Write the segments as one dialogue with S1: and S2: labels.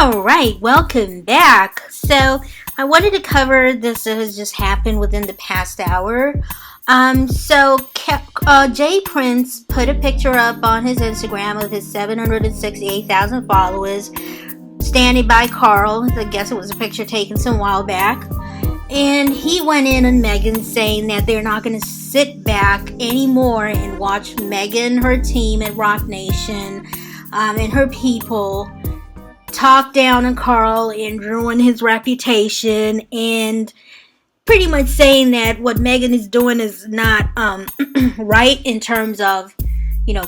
S1: All right, welcome back. So I wanted to cover this that has just happened within the past hour. Jay Prince put a picture up on his Instagram of his 768,000 followers standing by Carl. I guess it was a picture taken some while back. And he went in on Megan saying that they're not going to sit back anymore and watch Megan, her team at Rock Nation, and her people talk down on Carl and ruin his reputation, and pretty much saying that what Megan is doing is not right in terms of,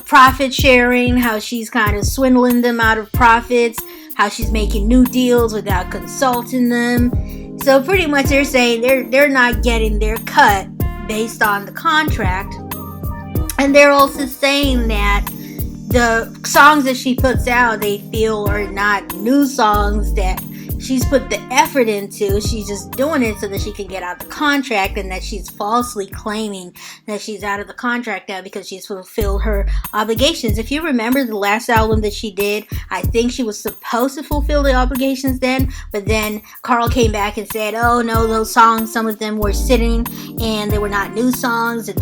S1: profit sharing, how she's kind of swindling them out of profits, how she's making new deals without consulting them. So pretty much they're saying they're not getting their cut based on the contract. And they're also saying that the songs that she puts out, they feel are not new songs that she's put the effort into. She's just doing it so that she can get out the contract, and that she's falsely claiming that she's out of the contract now because she's fulfilled her obligations. If you remember the last album that she did, I think she was supposed to fulfill the obligations then, but then Carl came back and said, oh no, those songs, some of them were sitting and they were not new songs, and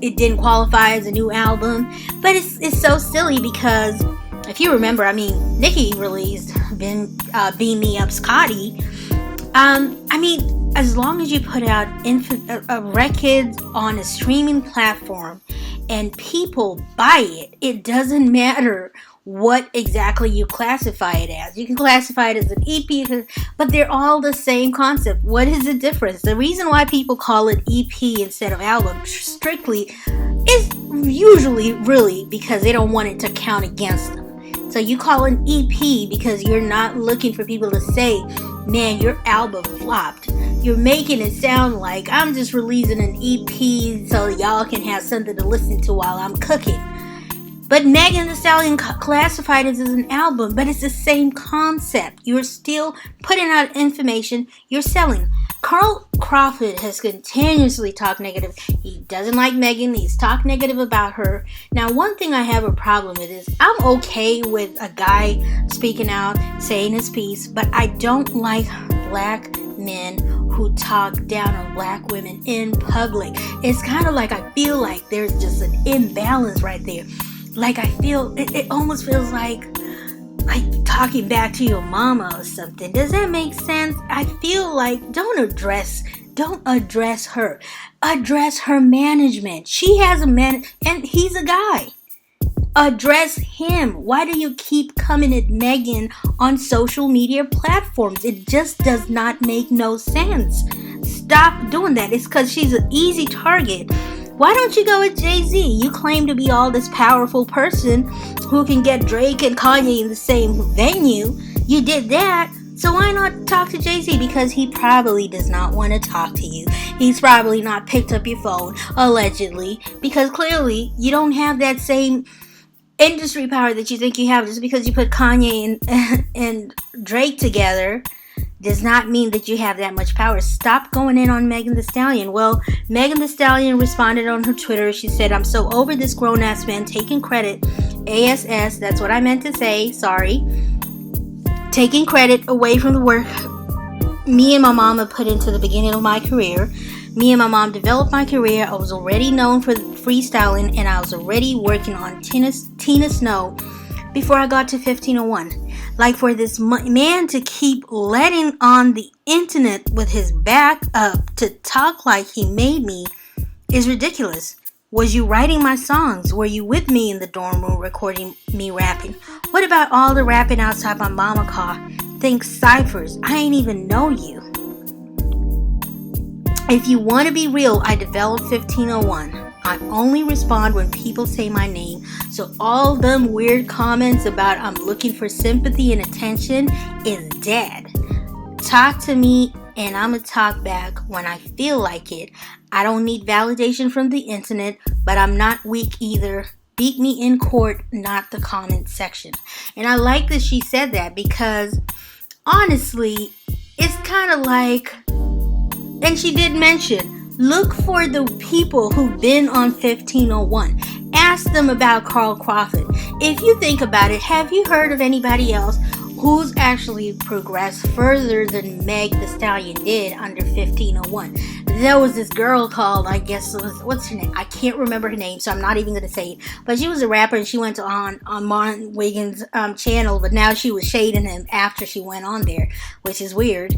S1: it didn't qualify as a new album. But it's so silly because if you remember, Nicki released Beam Me Up Scotty. As long as you put out a record on a streaming platform and people buy it, it doesn't matter what exactly you classify it as. You can classify it as an EP, but they're all the same concept. What is the difference? The reason why people call it EP instead of album strictly is usually really because they don't want it to count against them. So you call it an EP because you're not looking for people to say, man, your album flopped. You're making it sound like I'm just releasing an EP so y'all can have something to listen to while I'm cooking. But Megan Thee Stallion classified it as an album, but it's the same concept. You're still putting out information, you're selling. Carl Crawford has continuously talked negative. He doesn't like Megan. He's talked negative about her. Now, one thing I have a problem with is I'm okay with a guy speaking out, saying his piece, but I don't like black men who talk down on black women in public. It's kind of like I feel like there's just an imbalance right there. Like I feel, it almost feels like talking back to your mama or something. Does that make sense? I feel like don't address her. Address her management. She has a man, and he's a guy. Address him. Why do you keep coming at Megan on social media platforms? It just does not make no sense. Stop doing that. It's because she's an easy target. Why don't you go with Jay-Z? You claim to be all this powerful person who can get Drake and Kanye in the same venue. You did that. So why not talk to Jay-Z? Because he probably does not want to talk to you. He's probably not picked up your phone, allegedly. Because clearly, you don't have that same industry power that you think you have. Just because you put Kanye and Drake together does not mean that you have that much power. Stop going in on Megan Thee Stallion. Well, Megan Thee Stallion responded on her Twitter. She said, I'm so over this grown-ass man taking credit. ASS, that's what I meant to say. Sorry. Taking credit away from the work me and my mama put into the beginning of my career. Me and my mom developed my career. I was already known for freestyling, and I was already working on Tina Snow before I got to 1501. Like, for this man to keep letting on the internet with his back up to talk like he made me is ridiculous. Was you writing my songs? Were you with me in the dorm room recording me rapping? What about all the rapping outside my mama car? Think ciphers. I ain't even know you. If you want to be real, I developed 1501. I only respond when people say my name. So all them weird comments about I'm looking for sympathy and attention is dead. Talk to me and I'ma talk back when I feel like it. I don't need validation from the internet, but I'm not weak either. Beat me in court, not the comment section. And I like that she said that because honestly, it's kind of like, and she did mention, look for the people who've been on 1501. Ask them about Carl Crawford. if you think about it, have you heard of anybody else who's actually progressed further than Meg the Stallion did under 1501? There was this girl called, I guess it was, what's her name? I can't remember her name, so I'm not even going to say it. But she was a rapper, and she went on Martin Wiggins' channel, but now she was shading him after she went on there, which is weird.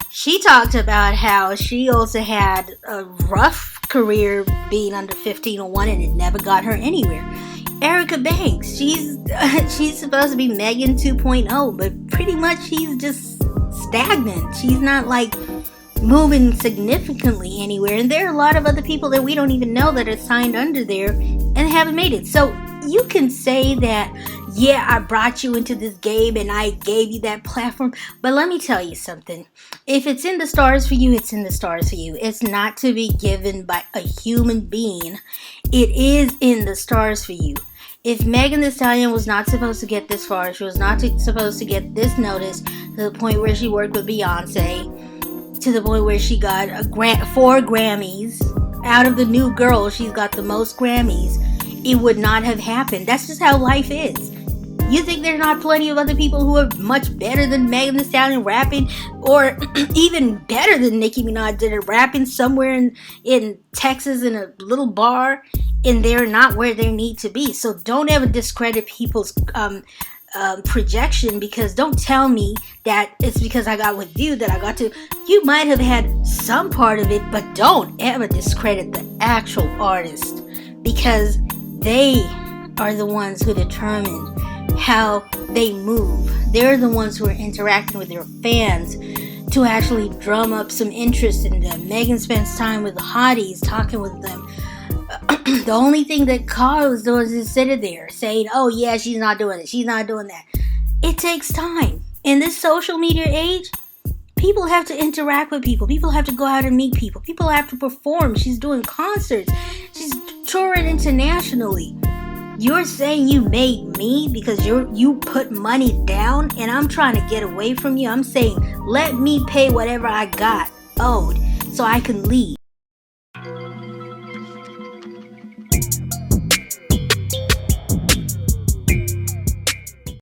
S1: She talked about how she also had a rough career being under 1501, and it never got her anywhere. Erica Banks, she's supposed to be Megan 2.0, but pretty much she's just stagnant. She's not like moving significantly anywhere, and there are a lot of other people that we don't even know that are signed under there and haven't made it. So you can say that, yeah, I brought you into this game and I gave you that platform, but let me tell you something. If it's in the stars for you, it's in the stars for you. It's not to be given by a human being. It is in the stars for you. If Megan Thee Stallion was not supposed to get this far, she was not supposed to get this notice to the point where she worked with Beyonce, to the point where she got 4 Grammys. Out of the new girls, she's got the most Grammys. It would not have happened. That's just how life is. You think there's not plenty of other people who are much better than Megan Thee Stallion rapping, or even better than Nicki Minaj did it, rapping somewhere in Texas in a little bar, and they're not where they need to be. So don't ever discredit people's projection, because don't tell me that it's because I got with you that I got to. You might have had some part of it, but don't ever discredit the actual artist, because they are the ones who determine how they move. They're the ones who are interacting with their fans to actually drum up some interest in them. Megan spends time with the hotties, talking with them. The only thing that caused was to sit there saying, oh yeah, she's not doing it, she's not doing that. It takes time. In this social media age, people have to interact with people. People have to go out and meet people. People have to perform. She's doing concerts. She's touring internationally. You're saying you made me because you put money down and I'm trying to get away from you. I'm saying let me pay whatever I got owed so I can leave.